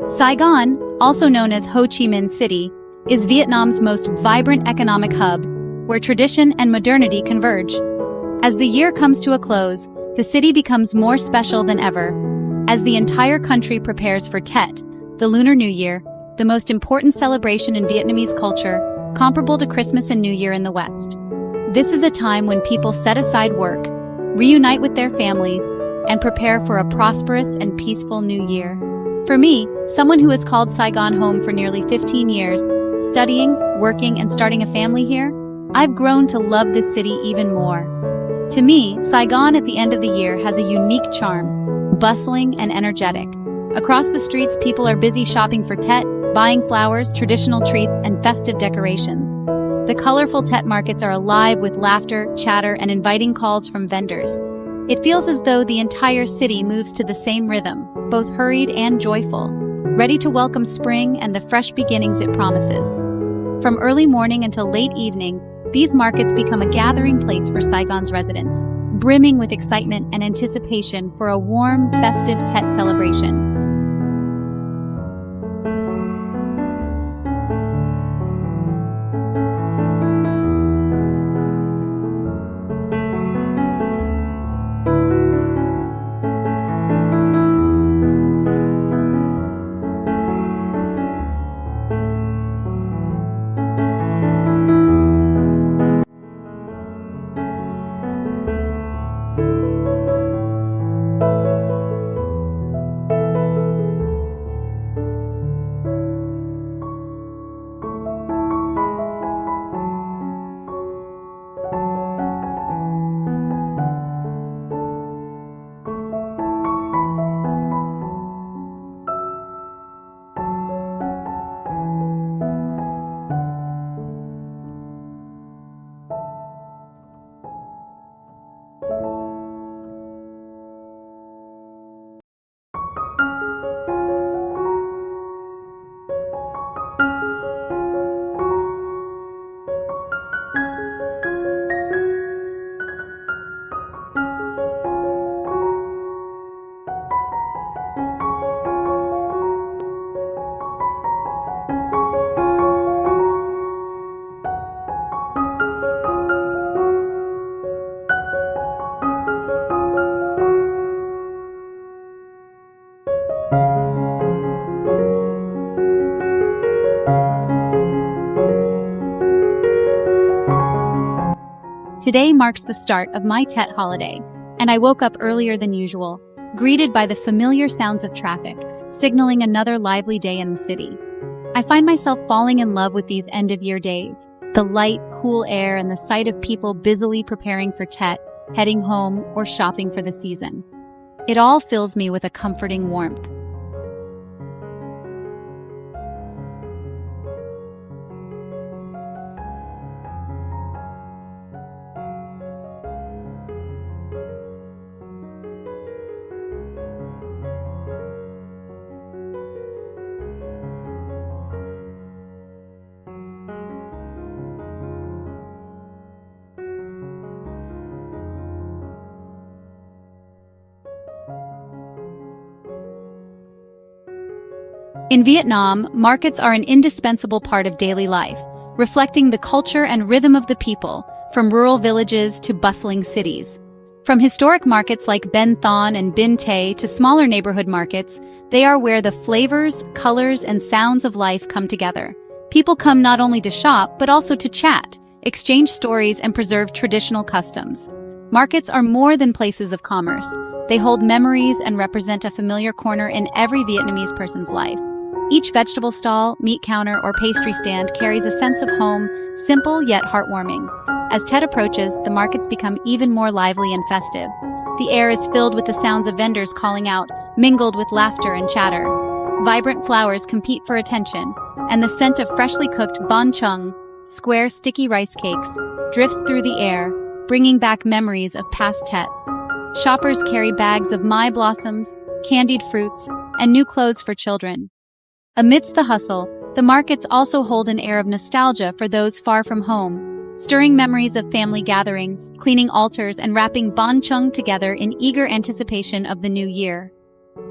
Saigon, also known as Ho Chi Minh City, is Vietnam's most vibrant economic hub, where tradition and modernity converge. As the year comes to a close, the city becomes more special than ever, as the entire country prepares for Tet, the Lunar New Year, the most important celebration in Vietnamese culture, comparable to Christmas and New Year in the West. This is a time when people set aside work, reunite with their families, and prepare for a prosperous and peaceful new year. For me, someone who has called Saigon home for nearly 15 years, studying, working, and starting a family here, I've grown to love this city even more. To me, Saigon at the end of the year has a unique charm, bustling and energetic. Across the streets, people are busy shopping for Tet, buying flowers, traditional treats, and festive decorations. The colorful Tet markets are alive with laughter, chatter, and inviting calls from vendors. It feels as though the entire city moves to the same rhythm, both hurried and joyful, ready to welcome spring and the fresh beginnings it promises. From early morning until late evening, these markets become a gathering place for Saigon's residents, brimming with excitement and anticipation for a warm, festive Tet celebration. Today marks the start of my Tet holiday, and I woke up earlier than usual, greeted by the familiar sounds of traffic, signaling another lively day in the city. I find myself falling in love with these end-of-year days, the light, cool air, and the sight of people busily preparing for Tet, heading home, or shopping for the season. It all fills me with a comforting warmth. In Vietnam, markets are an indispensable part of daily life, reflecting the culture and rhythm of the people, from rural villages to bustling cities. From historic markets like Ben Thon and Bin Tay to smaller neighborhood markets, they are where the flavors, colors, and sounds of life come together. People come not only to shop, but also to chat, exchange stories, and preserve traditional customs. Markets are more than places of commerce. They hold memories and represent a familiar corner in every Vietnamese person's life. Each vegetable stall, meat counter, or pastry stand carries a sense of home, simple yet heartwarming. As Tet approaches, the markets become even more lively and festive. The air is filled with the sounds of vendors calling out, mingled with laughter and chatter. Vibrant flowers compete for attention, and the scent of freshly cooked Chung, square sticky rice cakes, drifts through the air, bringing back memories of past Tets. Shoppers carry bags of Mai blossoms, candied fruits, and new clothes for children. Amidst the hustle, the markets also hold an air of nostalgia for those far from home, stirring memories of family gatherings, cleaning altars, and wrapping Chung together in eager anticipation of the new year.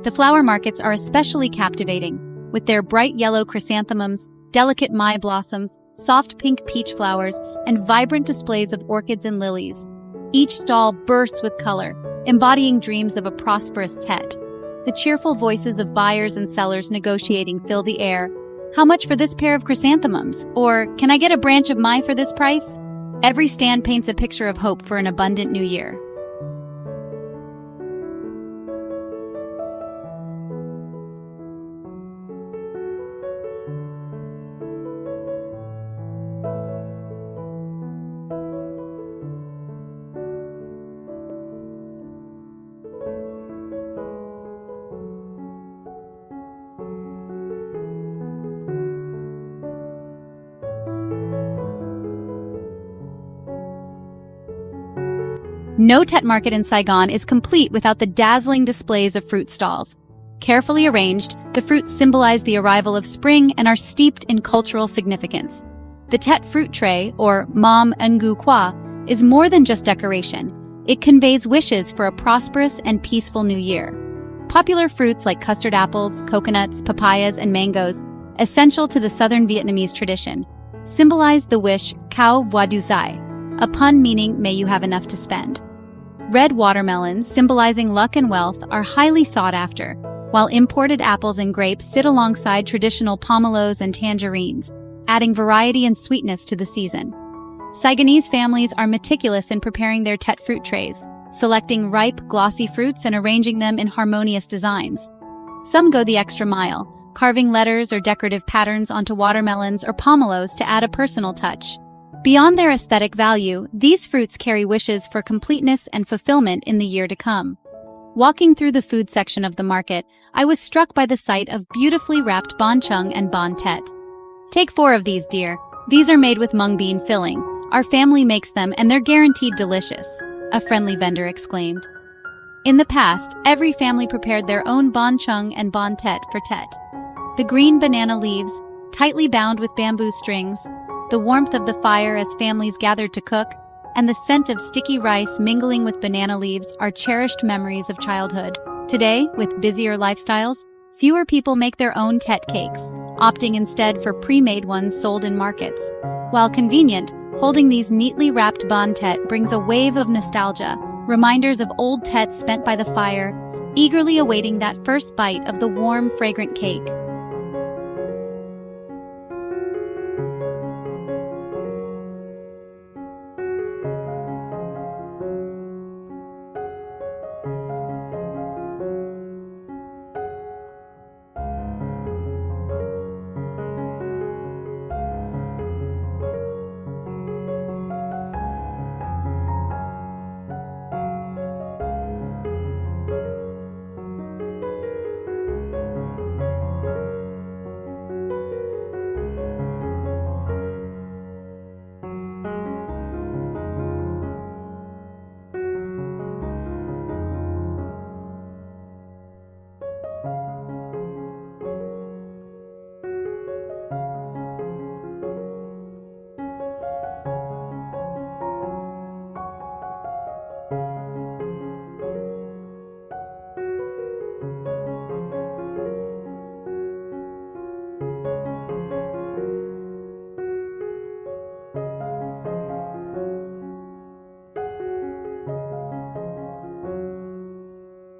The flower markets are especially captivating, with their bright yellow chrysanthemums, delicate Mai blossoms, soft pink peach flowers, and vibrant displays of orchids and lilies. Each stall bursts with color, embodying dreams of a prosperous Tet. The cheerful voices of buyers and sellers negotiating fill the air. How much for this pair of chrysanthemums? Or, can I get a branch of Mai for this price? Every stand paints a picture of hope for an abundant new year. No Tet market in Saigon is complete without the dazzling displays of fruit stalls. Carefully arranged, the fruits symbolize the arrival of spring and are steeped in cultural significance. The Tet fruit tray, or mam ngu kwa, is more than just decoration. It conveys wishes for a prosperous and peaceful new year. Popular fruits like custard apples, coconuts, papayas, and mangoes, essential to the southern Vietnamese tradition, symbolize the wish "Cao voi du sai," a pun meaning "may you have enough to spend." Red watermelons, symbolizing luck and wealth, are highly sought after, while imported apples and grapes sit alongside traditional pomelos and tangerines, adding variety and sweetness to the season. Saigonese families are meticulous in preparing their Tet fruit trays, selecting ripe, glossy fruits and arranging them in harmonious designs. Some go the extra mile, carving letters or decorative patterns onto watermelons or pomelos to add a personal touch. Beyond their aesthetic value, these fruits carry wishes for completeness and fulfillment in the year to come. Walking through the food section of the market, I was struck by the sight of beautifully wrapped Chung and Banh Tet. Take 4 of these, dear. These are made with mung bean filling. Our family makes them and they're guaranteed delicious, a friendly vendor exclaimed. In the past, every family prepared their own Chung and Banh Tet for Tet. The green banana leaves, tightly bound with bamboo strings, the warmth of the fire as families gathered to cook, and the scent of sticky rice mingling with banana leaves are cherished memories of childhood. Today, with busier lifestyles, fewer people make their own Tet cakes, opting instead for pre-made ones sold in markets. While convenient, holding these neatly wrapped Banh Tet brings a wave of nostalgia, reminders of old Tet spent by the fire, eagerly awaiting that first bite of the warm, fragrant cake.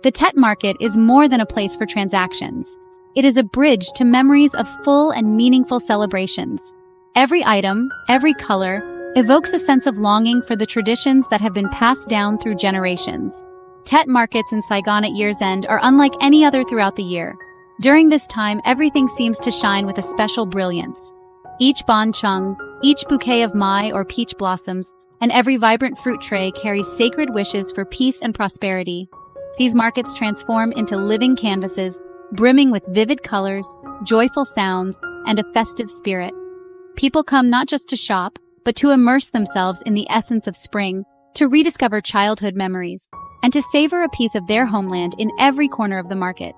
The Tet market is more than a place for transactions. It is a bridge to memories of full and meaningful celebrations. Every item, every color, evokes a sense of longing for the traditions that have been passed down through generations. Tet markets in Saigon at year's end are unlike any other throughout the year. During this time, everything seems to shine with a special brilliance. Each Chung, each bouquet of Mai or peach blossoms, and every vibrant fruit tray carries sacred wishes for peace and prosperity. These markets transform into living canvases, brimming with vivid colors, joyful sounds, and a festive spirit. People come not just to shop, but to immerse themselves in the essence of spring, to rediscover childhood memories, and to savor a piece of their homeland in every corner of the market.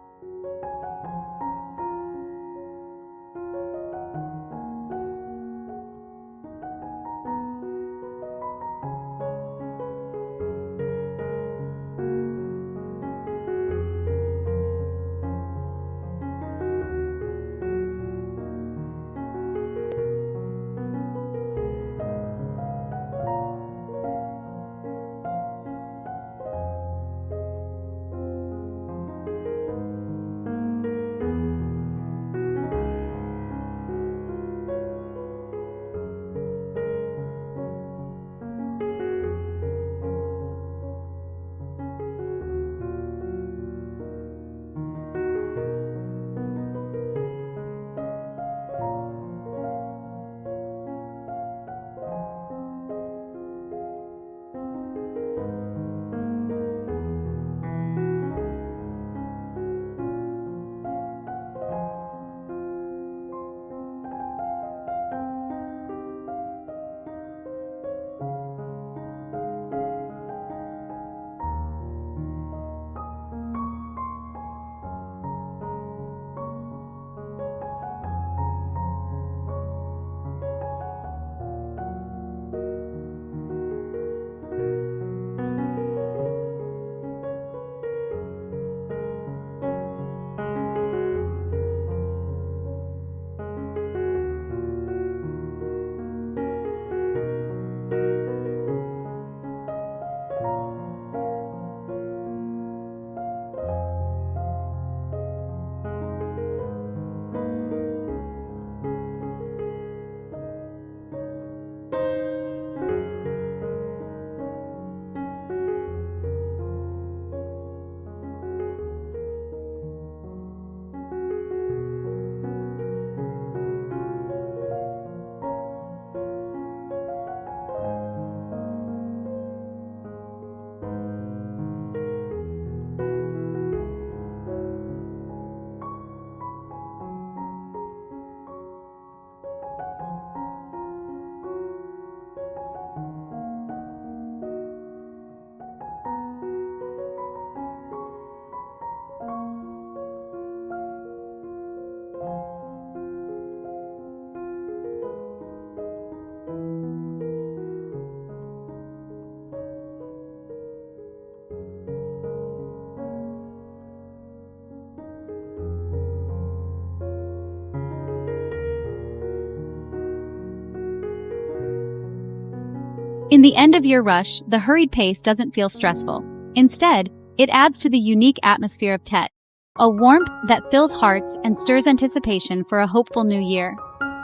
In the end-of-year rush, the hurried pace doesn't feel stressful. Instead, it adds to the unique atmosphere of Tet, a warmth that fills hearts and stirs anticipation for a hopeful new year.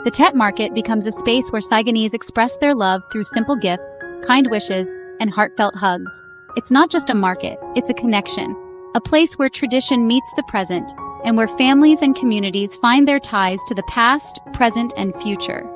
The Tet market becomes a space where Saigonese express their love through simple gifts, kind wishes, and heartfelt hugs. It's not just a market, it's a connection, a place where tradition meets the present, and where families and communities find their ties to the past, present, and future.